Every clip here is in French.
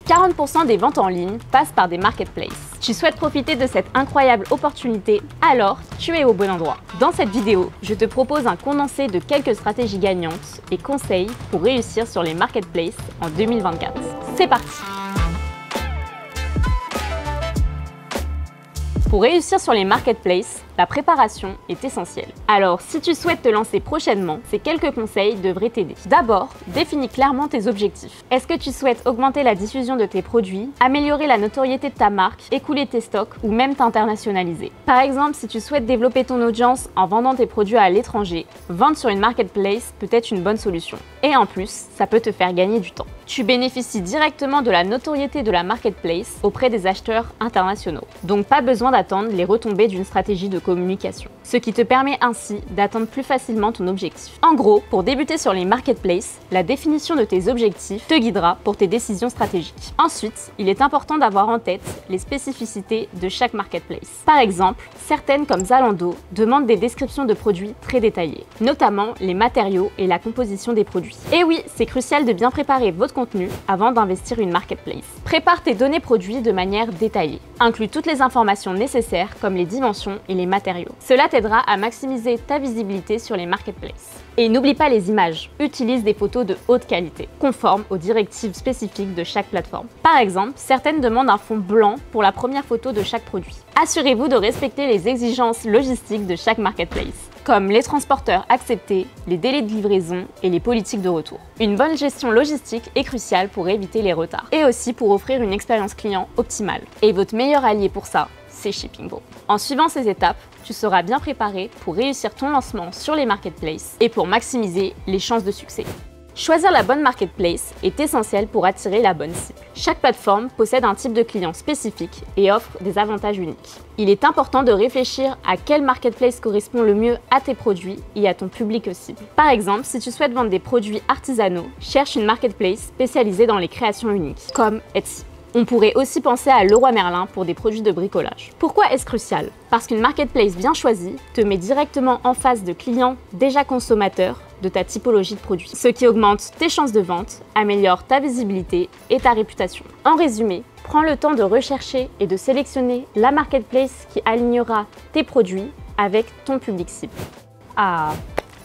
40% des ventes en ligne passent par des marketplaces. Tu souhaites profiter de cette incroyable opportunité? Alors, tu es au bon endroit. Dans cette vidéo, je te propose un condensé de quelques stratégies gagnantes et conseils pour réussir sur les marketplaces en 2024. C'est parti! Pour réussir sur les marketplaces, la préparation est essentielle. Alors, si tu souhaites te lancer prochainement, ces quelques conseils devraient t'aider. D'abord, définis clairement tes objectifs. Est-ce que tu souhaites augmenter la diffusion de tes produits, améliorer la notoriété de ta marque, écouler tes stocks ou même t'internationaliser? Par exemple, si tu souhaites développer ton audience en vendant tes produits à l'étranger, vendre sur une marketplace peut être une bonne solution. Et en plus, ça peut te faire gagner du temps. Tu bénéficies directement de la notoriété de la marketplace auprès des acheteurs internationaux. Donc pas besoin d'attendre les retombées d'une stratégie de communication, ce qui te permet ainsi d'atteindre plus facilement ton objectif. En gros, pour débuter sur les marketplaces, la définition de tes objectifs te guidera pour tes décisions stratégiques. Ensuite, il est important d'avoir en tête les spécificités de chaque marketplace. Par exemple, certaines comme Zalando demandent des descriptions de produits très détaillées, notamment les matériaux et la composition des produits. Et oui, c'est crucial de bien préparer votre contenu avant d'investir une marketplace. Prépare tes données produits de manière détaillée. Inclus toutes les informations nécessaires comme les dimensions et les matériaux. Cela t'aidera à maximiser ta visibilité sur les marketplaces. Et n'oublie pas les images. Utilise des photos de haute qualité, conformes aux directives spécifiques de chaque plateforme. Par exemple, certaines demandent un fond blanc pour la première photo de chaque produit. Assurez-vous de respecter les exigences logistiques de chaque marketplace, comme les transporteurs acceptés, les délais de livraison et les politiques de retour. Une bonne gestion logistique est cruciale pour éviter les retards et aussi pour offrir une expérience client optimale. Et votre meilleur allié pour ça, c'est Shippingbro. En suivant ces étapes, tu seras bien préparé pour réussir ton lancement sur les marketplaces et pour maximiser les chances de succès. Choisir la bonne marketplace est essentiel pour attirer la bonne cible. Chaque plateforme possède un type de client spécifique et offre des avantages uniques. Il est important de réfléchir à quelle marketplace correspond le mieux à tes produits et à ton public cible. Par exemple, si tu souhaites vendre des produits artisanaux, cherche une marketplace spécialisée dans les créations uniques, comme Etsy. On pourrait aussi penser à Leroy Merlin pour des produits de bricolage. Pourquoi est-ce crucial? Parce qu'une marketplace bien choisie te met directement en face de clients déjà consommateurs de ta typologie de produits, ce qui augmente tes chances de vente, améliore ta visibilité et ta réputation. En résumé, prends le temps de rechercher et de sélectionner la marketplace qui alignera tes produits avec ton public cible. Ah,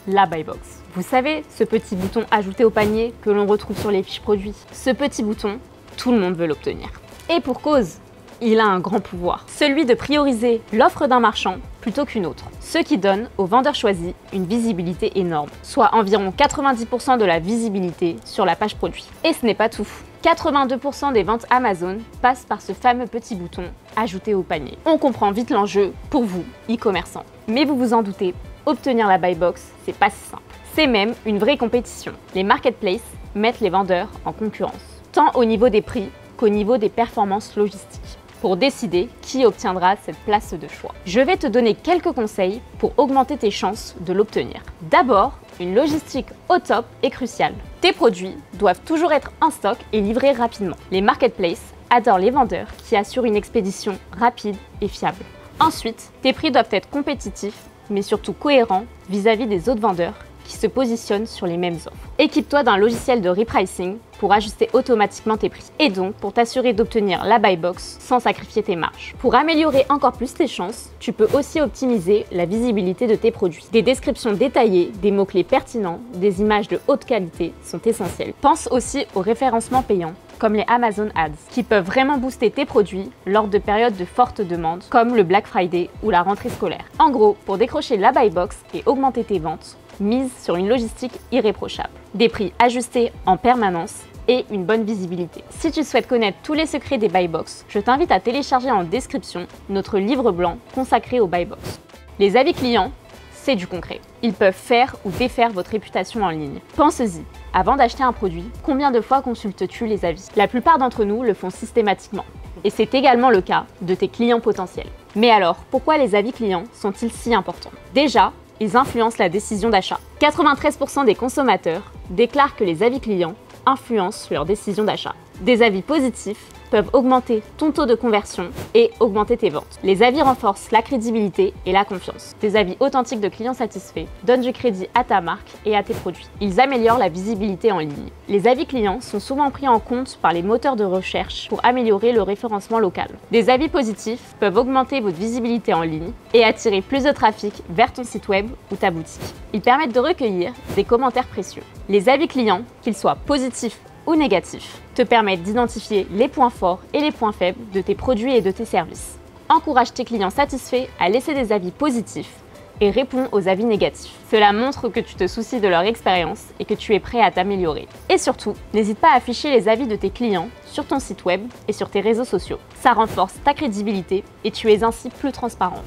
la Buy Box. Vous savez, ce petit bouton ajouté au panier que l'on retrouve sur les fiches produits. Ce petit bouton, tout le monde veut l'obtenir. Et pour cause, il a un grand pouvoir, celui de prioriser l'offre d'un marchand plutôt qu'une autre, ce qui donne au vendeur choisi une visibilité énorme, soit environ 90% de la visibilité sur la page produit. Et ce n'est pas tout. 82% des ventes Amazon passent par ce fameux petit bouton ajouté au panier. On comprend vite l'enjeu pour vous, e-commerçants. Mais vous vous en doutez, obtenir la Buy Box, c'est pas si simple. C'est même une vraie compétition. Les marketplaces mettent les vendeurs en concurrence, tant au niveau des prix qu'au niveau des performances logistiques, pour décider qui obtiendra cette place de choix. Je vais te donner quelques conseils pour augmenter tes chances de l'obtenir. D'abord, une logistique au top est cruciale. Tes produits doivent toujours être en stock et livrés rapidement. Les marketplaces adorent les vendeurs qui assurent une expédition rapide et fiable. Ensuite, tes prix doivent être compétitifs, mais surtout cohérents vis-à-vis des autres vendeurs qui se positionnent sur les mêmes offres. Équipe-toi d'un logiciel de repricing pour ajuster automatiquement tes prix et donc pour t'assurer d'obtenir la Buy Box sans sacrifier tes marges. Pour améliorer encore plus tes chances, tu peux aussi optimiser la visibilité de tes produits. Des descriptions détaillées, des mots-clés pertinents, des images de haute qualité sont essentielles. Pense aussi au référencement payant, comme les Amazon Ads, qui peuvent vraiment booster tes produits lors de périodes de forte demande, comme le Black Friday ou la rentrée scolaire. En gros, pour décrocher la Buy Box et augmenter tes ventes, mise sur une logistique irréprochable, des prix ajustés en permanence et une bonne visibilité. Si tu souhaites connaître tous les secrets des Buy Box, je t'invite à télécharger en description notre livre blanc consacré aux Buy Box. Les avis clients, c'est du concret. Ils peuvent faire ou défaire votre réputation en ligne. Pense-y, avant d'acheter un produit, combien de fois consultes-tu les avis? La plupart d'entre nous le font systématiquement. Et c'est également le cas de tes clients potentiels. Mais alors, pourquoi les avis clients sont-ils si importants? Déjà, ils influencent la décision d'achat. 93% des consommateurs déclarent que les avis clients influencent leur décision d'achat. Des avis positifs peuvent augmenter ton taux de conversion et augmenter tes ventes. Les avis renforcent la crédibilité et la confiance. Des avis authentiques de clients satisfaits donnent du crédit à ta marque et à tes produits. Ils améliorent la visibilité en ligne. Les avis clients sont souvent pris en compte par les moteurs de recherche pour améliorer le référencement local. Des avis positifs peuvent augmenter votre visibilité en ligne et attirer plus de trafic vers ton site web ou ta boutique. Ils permettent de recueillir des commentaires précieux. Les avis clients, qu'ils soient positifs ou négatifs, te permettent d'identifier les points forts et les points faibles de tes produits et de tes services. Encourage tes clients satisfaits à laisser des avis positifs et réponds aux avis négatifs. Cela montre que tu te soucies de leur expérience et que tu es prêt à t'améliorer. Et surtout, n'hésite pas à afficher les avis de tes clients sur ton site web et sur tes réseaux sociaux. Ça renforce ta crédibilité et tu es ainsi plus transparent.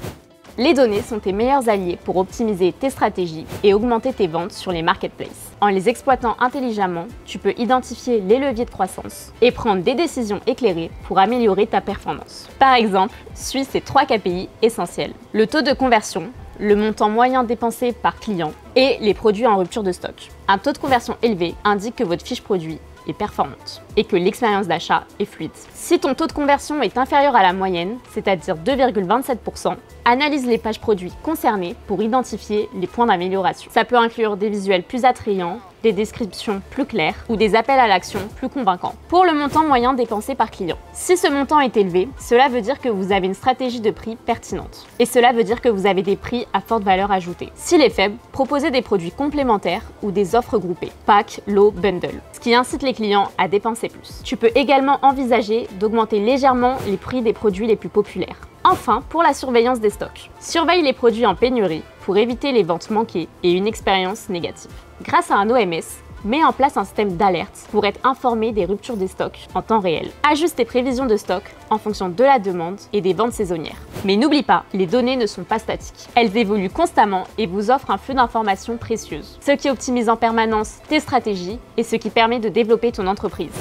Les données sont tes meilleurs alliés pour optimiser tes stratégies et augmenter tes ventes sur les marketplaces. En les exploitant intelligemment, tu peux identifier les leviers de croissance et prendre des décisions éclairées pour améliorer ta performance. Par exemple, suis ces 3 KPI essentiels: le taux de conversion, le montant moyen dépensé par client et les produits en rupture de stock. Un taux de conversion élevé indique que votre fiche produit est performante et que l'expérience d'achat est fluide. Si ton taux de conversion est inférieur à la moyenne, c'est-à-dire 2,27%, analyse les pages produits concernées pour identifier les points d'amélioration. Ça peut inclure des visuels plus attrayants, des descriptions plus claires ou des appels à l'action plus convaincants. Pour le montant moyen dépensé par client, si ce montant est élevé, cela veut dire que vous avez une stratégie de prix pertinente. Et cela veut dire que vous avez des prix à forte valeur ajoutée. S'il est faible, proposez des produits complémentaires ou des offres groupées, pack, lot, bundle, ce qui incite les clients à dépenser plus. Tu peux également envisager d'augmenter légèrement les prix des produits les plus populaires. Enfin, pour la surveillance des stocks. Surveille les produits en pénurie pour éviter les ventes manquées et une expérience négative. Grâce à un OMS, mets en place un système d'alerte pour être informé des ruptures des stocks en temps réel. Ajuste tes prévisions de stock en fonction de la demande et des ventes saisonnières. Mais n'oublie pas, les données ne sont pas statiques. Elles évoluent constamment et vous offrent un flux d'informations précieuses, ce qui optimise en permanence tes stratégies et ce qui permet de développer ton entreprise.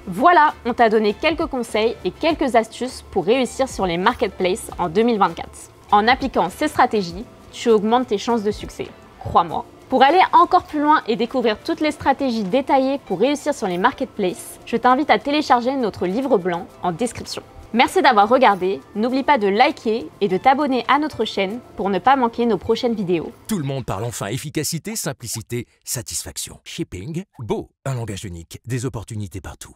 Voilà, on t'a donné quelques conseils et quelques astuces pour réussir sur les marketplaces en 2024. En appliquant ces stratégies, tu augmentes tes chances de succès, crois-moi. Pour aller encore plus loin et découvrir toutes les stratégies détaillées pour réussir sur les marketplaces, je t'invite à télécharger notre livre blanc en description. Merci d'avoir regardé, n'oublie pas de liker et de t'abonner à notre chaîne pour ne pas manquer nos prochaines vidéos. Tout le monde parle enfin efficacité, simplicité, satisfaction. Shipping, beau, un langage unique, des opportunités partout.